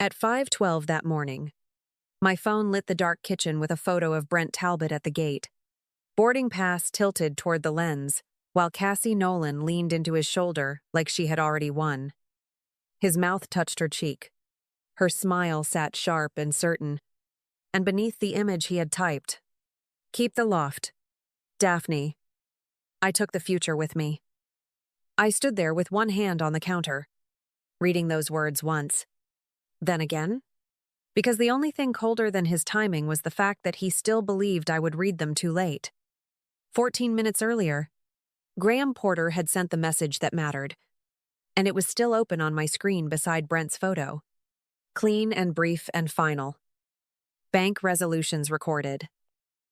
At 5:12 that morning, my phone lit the dark kitchen with a photo of Brent Talbot at the gate. Boarding pass tilted toward the lens, while Cassie Nolan leaned into his shoulder like she had already won. His mouth touched her cheek. Her smile sat sharp and certain, and beneath the image he had typed, "Keep the loft. Daphne." I took the future with me. I stood there with one hand on the counter, reading those words once, then again, because the only thing colder than his timing was the fact that he still believed I would read them too late. 14 minutes earlier, Graham Porter had sent the message that mattered, and it was still open on my screen beside Brent's photo. Clean and brief and final. Bank resolutions recorded.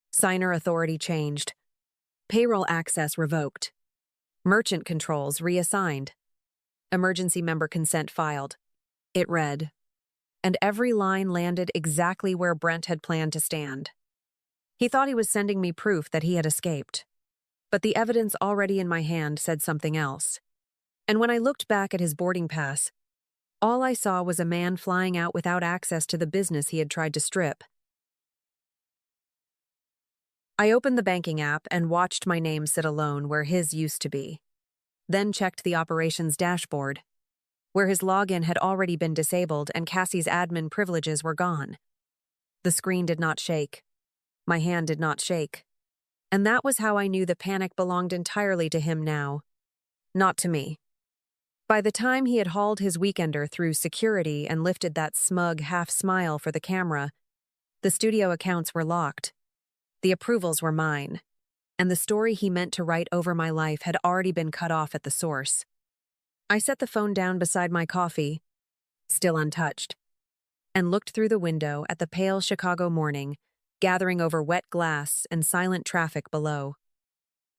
Signer authority changed. Payroll access revoked. Merchant controls reassigned. Emergency member consent filed. It read, and every line landed exactly where Brent had planned to stand. He thought he was sending me proof that he had escaped. But the evidence already in my hand said something else. And when I looked back at his boarding pass, all I saw was a man flying out without access to the business he had tried to strip. I opened the banking app and watched my name sit alone where his used to be. Then checked the operations dashboard, where his login had already been disabled and Cassie's admin privileges were gone. The screen did not shake. My hand did not shake. And that was how I knew the panic belonged entirely to him now, not to me. By the time he had hauled his weekender through security and lifted that smug half-smile for the camera, the studio accounts were locked. The approvals were mine, and the story he meant to write over my life had already been cut off at the source. I set the phone down beside my coffee, still untouched, and looked through the window at the pale Chicago morning, gathering over wet glass and silent traffic below.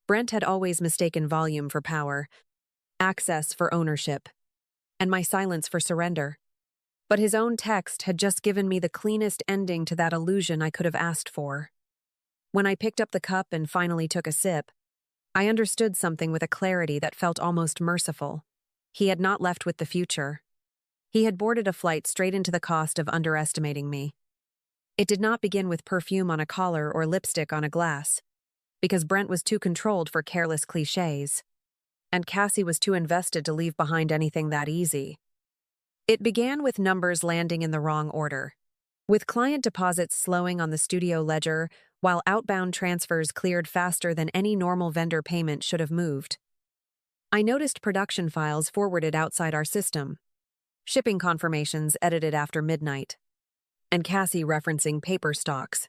Brent had always mistaken volume for power, access for ownership, and my silence for surrender. But his own text had just given me the cleanest ending to that illusion I could have asked for. When I picked up the cup and finally took a sip, I understood something with a clarity that felt almost merciful. He had not left with the future. He had boarded a flight straight into the cost of underestimating me. It did not begin with perfume on a collar or lipstick on a glass, because Brent was too controlled for careless cliches, and Cassie was too invested to leave behind anything that easy. It began with numbers landing in the wrong order, with client deposits slowing on the studio ledger while outbound transfers cleared faster than any normal vendor payment should have moved. I noticed production files forwarded outside our system, shipping confirmations edited after midnight, and Cassie referencing paper stocks,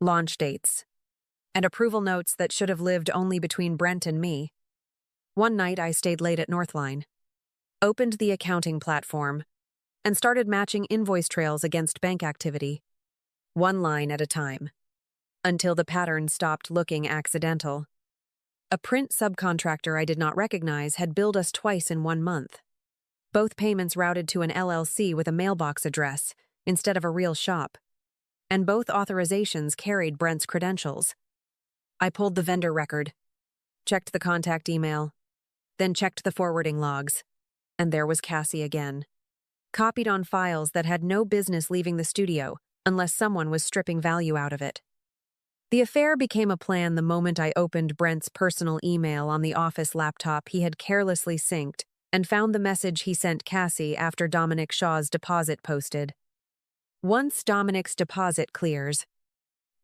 launch dates, and approval notes that should have lived only between Brent and me. One night I stayed late at Northline, opened the accounting platform, and started matching invoice trails against bank activity, one line at a time, until the pattern stopped looking accidental. A print subcontractor I did not recognize had billed us twice in 1 month. Both payments routed to an LLC with a mailbox address instead of a real shop, and both authorizations carried Brent's credentials. I pulled the vendor record, checked the contact email, then checked the forwarding logs, and there was Cassie again, copied on files that had no business leaving the studio unless someone was stripping value out of it. The affair became a plan the moment I opened Brent's personal email on the office laptop he had carelessly synced and found the message he sent Cassie after Dominic Shaw's deposit posted. "Once Dominic's deposit clears,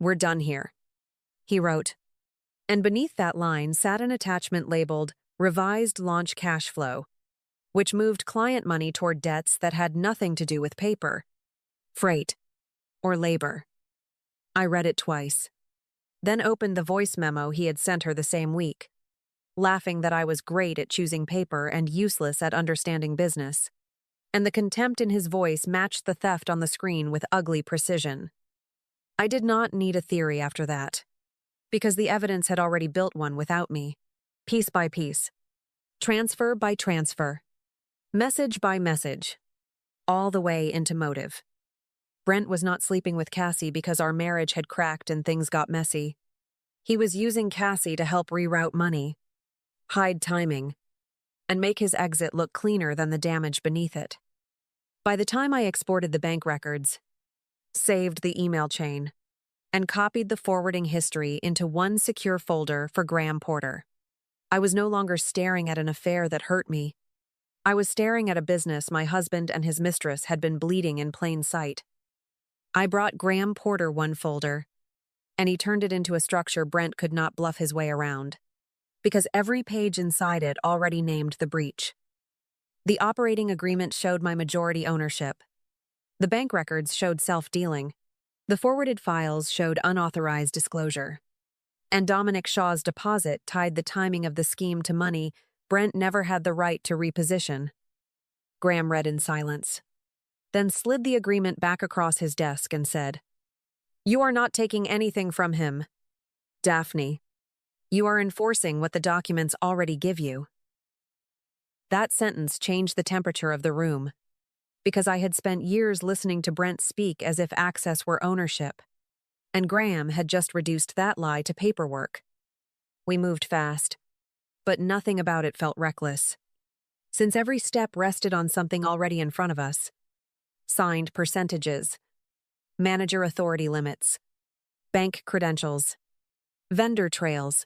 we're done here," he wrote. And beneath that line sat an attachment labeled Revised Launch Cash Flow, which moved client money toward debts that had nothing to do with paper, freight, or labor. I read it twice, then opened the voice memo he had sent her the same week, laughing that I was great at choosing paper and useless at understanding business. And the contempt in his voice matched the theft on the screen with ugly precision. I did not need a theory after that, because the evidence had already built one without me, piece by piece, transfer by transfer, message by message, all the way into motive. Brent was not sleeping with Cassie because our marriage had cracked and things got messy. He was using Cassie to help reroute money, hide timing, and make his exit look cleaner than the damage beneath it. By the time I exported the bank records, saved the email chain, and copied the forwarding history into one secure folder for Graham Porter, I was no longer staring at an affair that hurt me. I was staring at a business my husband and his mistress had been bleeding in plain sight. I brought Graham Porter one folder, and he turned it into a structure Brent could not bluff his way around, because every page inside it already named the breach. The operating agreement showed my majority ownership. The bank records showed self-dealing. The forwarded files showed unauthorized disclosure. And Dominic Shaw's deposit tied the timing of the scheme to money Brent never had the right to reposition. Graham read in silence, then slid the agreement back across his desk and said, "You are not taking anything from him, Daphne. You are enforcing what the documents already give you." That sentence changed the temperature of the room, because I had spent years listening to Brent speak as if access were ownership, and Graham had just reduced that lie to paperwork. We moved fast, but nothing about it felt reckless, since every step rested on something already in front of us. Signed percentages, manager authority limits, bank credentials, vendor trails,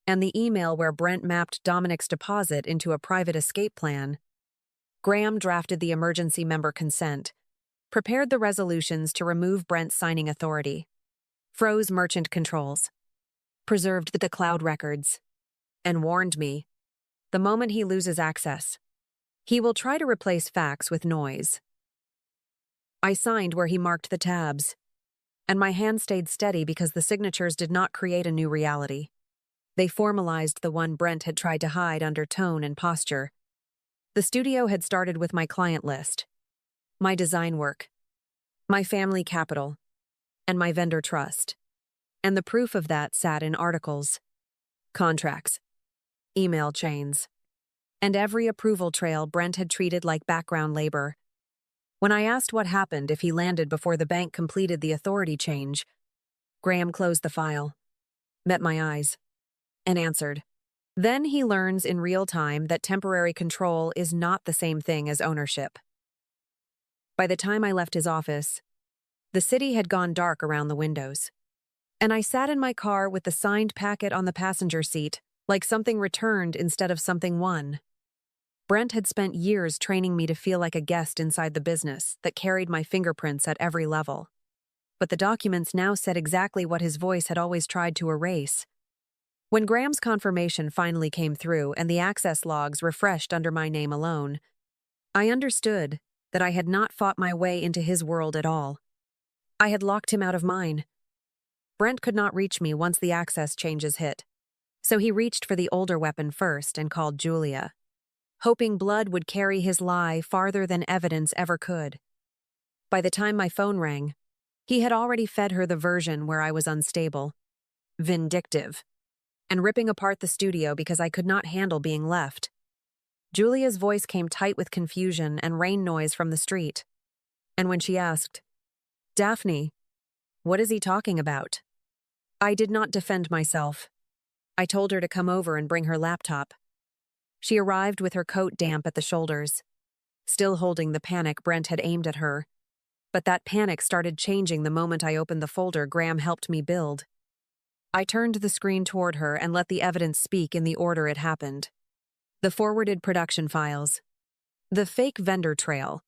and the email where Brent mapped Dominic's deposit into a private escape plan. Graham drafted the emergency member consent, prepared the resolutions to remove Brent's signing authority, froze merchant controls, preserved the cloud records, and warned me, the moment he loses access, he will try to replace facts with noise. I signed where he marked the tabs, and my hand stayed steady because the signatures did not create a new reality. They formalized the one Brent had tried to hide under tone and posture. The studio had started with my client list, my design work, my family capital, and my vendor trust. And the proof of that sat in articles, contracts, email chains, and every approval trail Brent had treated like background labor. When I asked what happened if he landed before the bank completed the authority change, Graham closed the file, met my eyes, and answered. Then he learns in real time that temporary control is not the same thing as ownership. By the time I left his office, the city had gone dark around the windows, and I sat in my car with the signed packet on the passenger seat, like something returned instead of something won. Brent had spent years training me to feel like a guest inside the business that carried my fingerprints at every level. But the documents now said exactly what his voice had always tried to erase. When Graham's confirmation finally came through and the access logs refreshed under my name alone, I understood that I had not fought my way into his world at all. I had locked him out of mine. Brent could not reach me once the access changes hit, so he reached for the older weapon first and called Julia, hoping blood would carry his lie farther than evidence ever could. By the time my phone rang, he had already fed her the version where I was unstable, vindictive, and ripping apart the studio because I could not handle being left. Julia's voice came tight with confusion and rain noise from the street. And when she asked, "Daphne, what is he talking about?" I did not defend myself. I told her to come over and bring her laptop. She arrived with her coat damp at the shoulders, still holding the panic Brent had aimed at her. But that panic started changing the moment I opened the folder Graham helped me build. I turned the screen toward her and let the evidence speak in the order it happened. The forwarded production files, the fake vendor trail,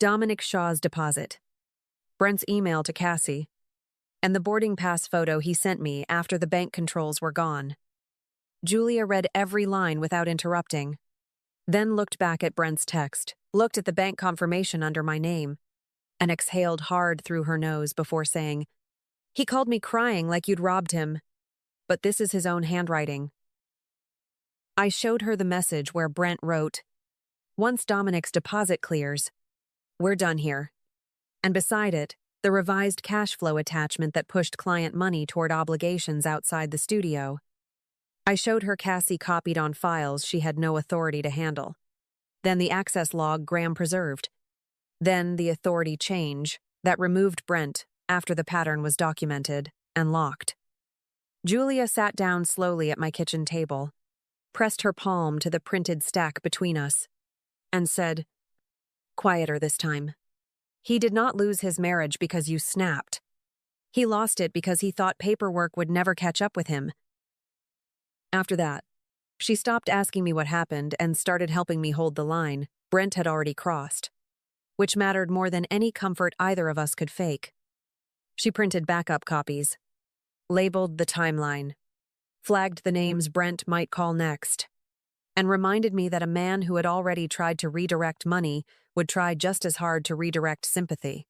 Dominic Shaw's deposit, Brent's email to Cassie, and the boarding pass photo he sent me after the bank controls were gone. Julia read every line without interrupting, then looked back at Brent's text, looked at the bank confirmation under my name, and exhaled hard through her nose before saying, "He called me crying like you'd robbed him, but this is his own handwriting." I showed her the message where Brent wrote, "Once Dominic's deposit clears, we're done here." And beside it, the revised cash flow attachment that pushed client money toward obligations outside the studio. I showed her Cassie copied on files she had no authority to handle. Then the access log Graham preserved. Then the authority change that removed Brent after the pattern was documented and locked. Julia sat down slowly at my kitchen table, pressed her palm to the printed stack between us, and said, Quieter this time. He did not lose his marriage because you snapped. He lost it because he thought paperwork would never catch up with him. After that, she stopped asking me what happened and started helping me hold the line Brent had already crossed, which mattered more than any comfort either of us could fake. She printed backup copies, labeled the timeline, flagged the names Brent might call next, and reminded me that a man who had already tried to redirect money would try just as hard to redirect sympathy.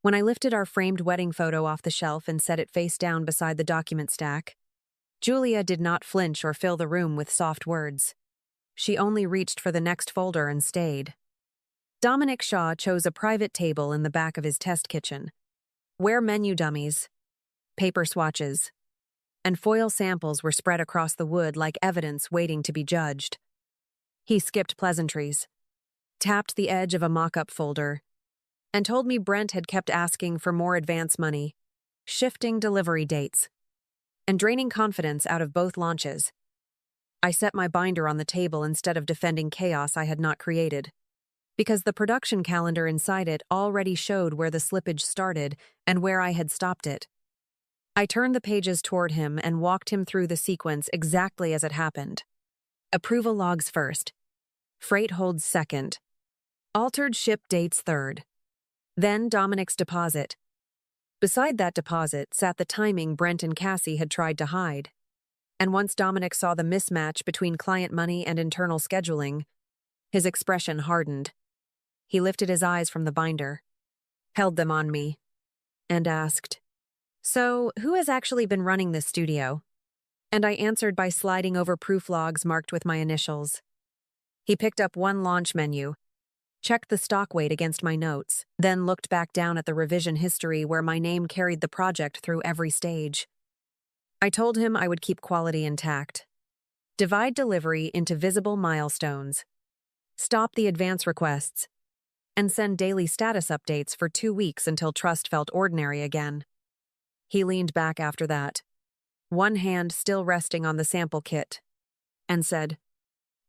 When I lifted our framed wedding photo off the shelf and set it face down beside the document stack, Julia did not flinch or fill the room with soft words. She only reached for the next folder and stayed. Dominic Shaw chose a private table in the back of his test kitchen, where menu dummies, paper swatches, and foil samples were spread across the wood like evidence waiting to be judged. He skipped pleasantries, tapped the edge of a mock-up folder, and told me Brent had kept asking for more advance money, shifting delivery dates, and draining confidence out of both launches. I set my binder on the table instead of defending chaos I had not created, because the production calendar inside it already showed where the slippage started and where I had stopped it. I turned the pages toward him and walked him through the sequence exactly as it happened. Approval logs first. Freight holds second. Altered ship dates third. Then Dominic's deposit. Beside that deposit sat the timing Brent and Cassie had tried to hide. And once Dominic saw the mismatch between client money and internal scheduling, his expression hardened. He lifted his eyes from the binder, held them on me, and asked, "So, who has actually been running this studio?" And I answered by sliding over proof logs marked with my initials. He picked up one launch menu, checked the stock weight against my notes, then looked back down at the revision history where my name carried the project through every stage. I told him I would keep quality intact, divide delivery into visible milestones, stop the advance requests, and send daily status updates for 2 weeks until trust felt ordinary again. He leaned back after that, one hand still resting on the sample kit, and said,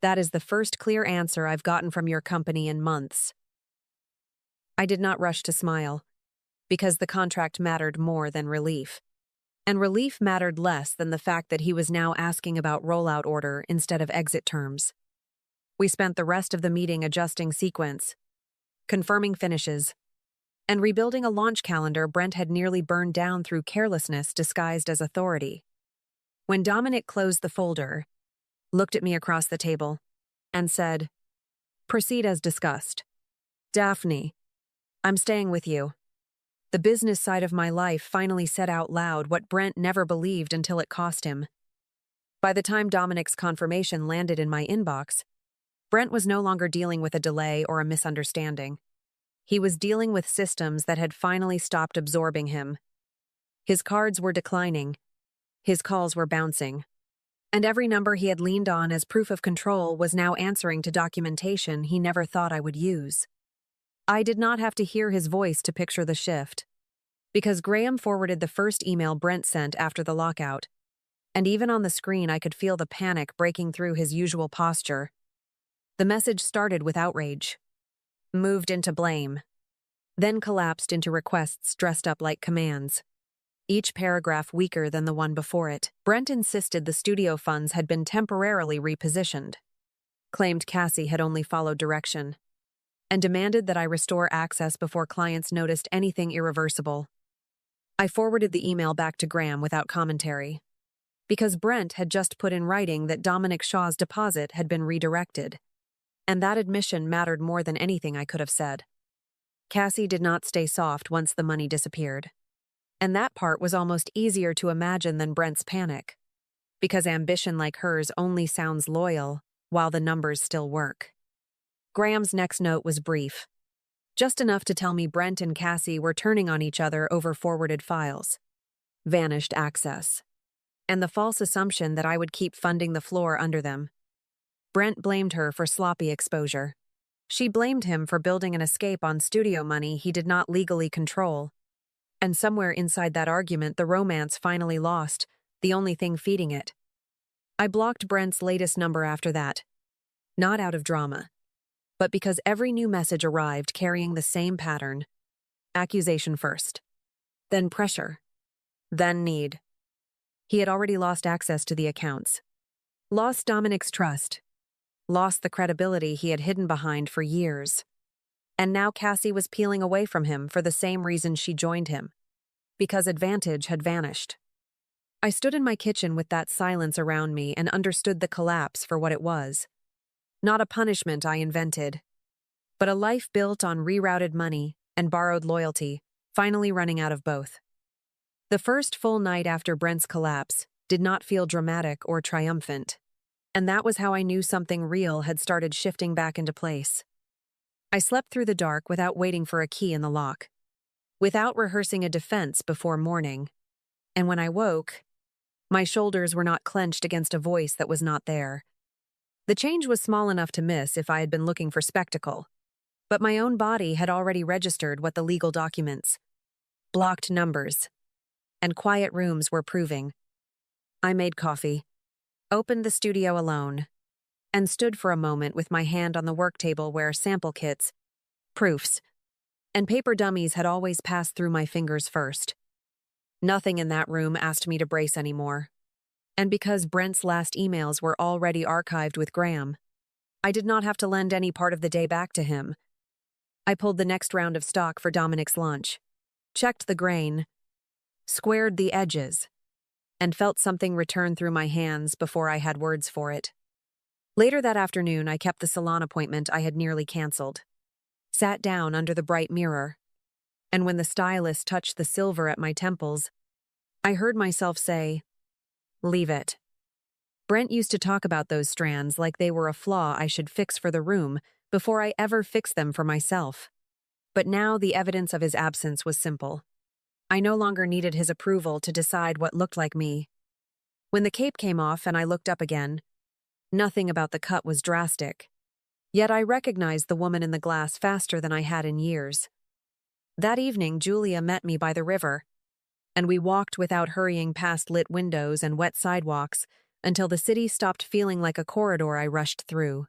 "That is the first clear answer I've gotten from your company in months." I did not rush to smile, because the contract mattered more than relief. And relief mattered less than the fact that he was now asking about rollout order instead of exit terms. We spent the rest of the meeting adjusting sequence, confirming finishes, and rebuilding a launch calendar Brent had nearly burned down through carelessness disguised as authority. When Dominic closed the folder, looked at me across the table, and said, "Proceed as discussed. Daphne, I'm staying with you." The business side of my life finally said out loud what Brent never believed until it cost him. By the time Dominic's confirmation landed in my inbox, Brent was no longer dealing with a delay or a misunderstanding. He was dealing with systems that had finally stopped absorbing him. His cards were declining. His calls were bouncing. And every number he had leaned on as proof of control was now answering to documentation he never thought I would use. I did not have to hear his voice to picture the shift, because Graham forwarded the first email Brent sent after the lockout, and even on the screen I could feel the panic breaking through his usual posture. The message started with outrage, moved into blame, then collapsed into requests dressed up like commands, each paragraph weaker than the one before it. Brent insisted the studio funds had been temporarily repositioned, claimed Cassie had only followed direction, and demanded that I restore access before clients noticed anything irreversible. I forwarded the email back to Graham without commentary, because Brent had just put in writing that Dominic Shaw's deposit had been redirected, and that admission mattered more than anything I could have said. Cassie did not stay soft once the money disappeared, and that part was almost easier to imagine than Brent's panic, because ambition like hers only sounds loyal while the numbers still work. Graham's next note was brief, just enough to tell me Brent and Cassie were turning on each other over forwarded files, vanished access, and the false assumption that I would keep funding the floor under them. Brent blamed her for sloppy exposure. She blamed him for building an escape on studio money he did not legally control. And somewhere inside that argument, the romance finally lost, the only thing feeding it. I blocked Brent's latest number after that. Not out of drama, but because every new message arrived carrying the same pattern: accusation first, then pressure, then need. He had already lost access to the accounts, lost Dominic's trust, lost the credibility he had hidden behind for years. And now Cassie was peeling away from him for the same reason she joined him: because advantage had vanished. I stood in my kitchen with that silence around me and understood the collapse for what it was. Not a punishment I invented, but a life built on rerouted money and borrowed loyalty, finally running out of both. The first full night after Brent's collapse did not feel dramatic or triumphant, and that was how I knew something real had started shifting back into place. I slept through the dark without waiting for a key in the lock, without rehearsing a defense before morning, and when I woke, my shoulders were not clenched against a voice that was not there. The change was small enough to miss if I had been looking for spectacle, but my own body had already registered what the legal documents, blocked numbers, and quiet rooms were proving. I made coffee, opened the studio alone, and stood for a moment with my hand on the work table where sample kits, proofs, and paper dummies had always passed through my fingers first. Nothing in that room asked me to brace anymore. And because Brent's last emails were already archived with Graham, I did not have to lend any part of the day back to him. I pulled the next round of stock for Dominic's lunch, checked the grain, squared the edges, and felt something return through my hands before I had words for it. Later that afternoon, I kept the salon appointment I had nearly canceled, sat down under the bright mirror, and when the stylist touched the silver at my temples, I heard myself say, "Leave it." Brent used to talk about those strands like they were a flaw I should fix for the room before I ever fixed them for myself. But now the evidence of his absence was simple. I no longer needed his approval to decide what looked like me. When the cape came off and I looked up again, nothing about the cut was drastic. Yet I recognized the woman in the glass faster than I had in years. That evening, Julia met me by the river, and we walked without hurrying past lit windows and wet sidewalks until the city stopped feeling like a corridor I rushed through.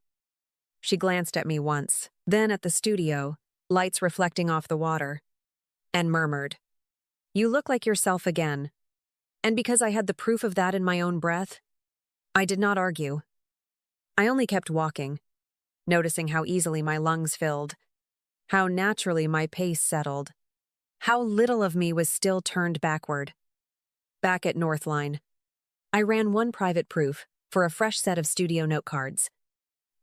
She glanced at me once, then at the studio, lights reflecting off the water, and murmured, "You look like yourself again." And because I had the proof of that in my own breath, I did not argue. I only kept walking, noticing how easily my lungs filled, how naturally my pace settled, how little of me was still turned backward. Back at Northline, I ran one private proof for a fresh set of studio note cards,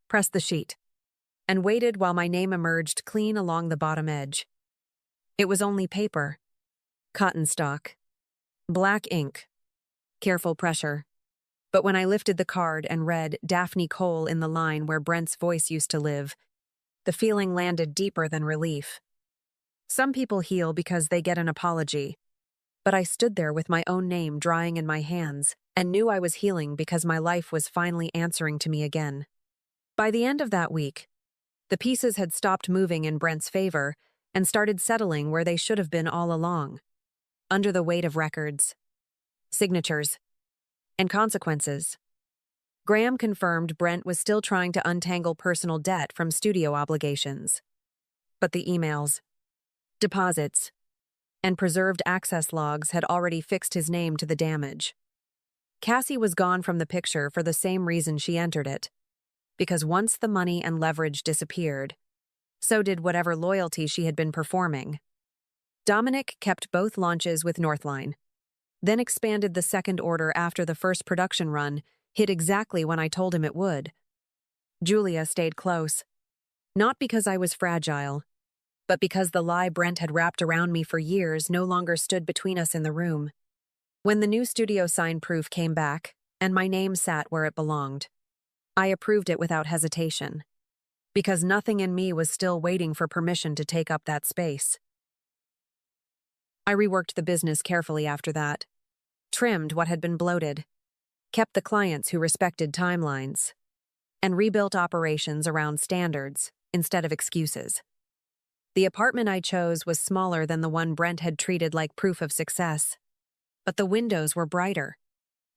pressed the sheet, and waited while my name emerged clean along the bottom edge. It was only paper, cotton stock, black ink, careful pressure. But when I lifted the card and read Daphne Cole in the line where Brent's voice used to live, the feeling landed deeper than relief. Some people heal because they get an apology, but I stood there with my own name drying in my hands and knew I was healing because my life was finally answering to me again. By the end of that week, the pieces had stopped moving in Brent's favor and started settling where they should have been all along, under the weight of records, signatures, and consequences. Graham confirmed Brent was still trying to untangle personal debt from studio obligations. But the emails, deposits, and preserved access logs had already fixed his name to the damage. Cassie was gone from the picture for the same reason she entered it, because once the money and leverage disappeared, so did whatever loyalty she had been performing. Dominic kept both launches with Northline, then expanded the second order after the first production run hit exactly when I told him it would. Julia stayed close, not because I was fragile, but because the lie Brent had wrapped around me for years no longer stood between us in the room. When the new studio sign proof came back, and my name sat where it belonged, I approved it without hesitation, because nothing in me was still waiting for permission to take up that space. I reworked the business carefully after that, trimmed what had been bloated, kept the clients who respected timelines, and rebuilt operations around standards instead of excuses. The apartment I chose was smaller than the one Brent had treated like proof of success, but the windows were brighter,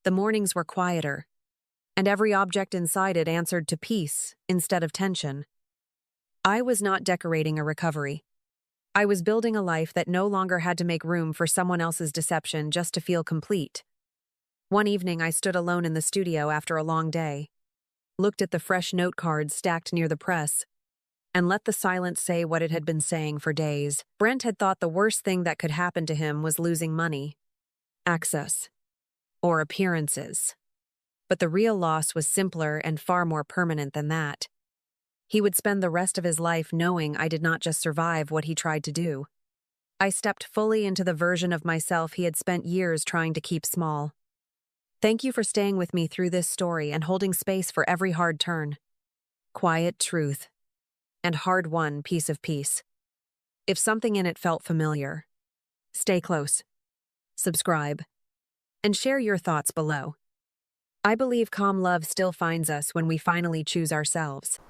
the mornings were quieter, and every object inside it answered to peace instead of tension. I was not decorating a recovery. I was building a life that no longer had to make room for someone else's deception just to feel complete. One evening, I stood alone in the studio after a long day, looked at the fresh note cards stacked near the press, and let the silence say what it had been saying for days. Brent had thought the worst thing that could happen to him was losing money, access, or appearances. But the real loss was simpler and far more permanent than that. He would spend the rest of his life knowing I did not just survive what he tried to do. I stepped fully into the version of myself he had spent years trying to keep small. Thank you for staying with me through this story and holding space for every hard turn, quiet truth, and hard-won piece of peace. If something in it felt familiar, stay close, subscribe, and share your thoughts below. I believe calm love still finds us when we finally choose ourselves.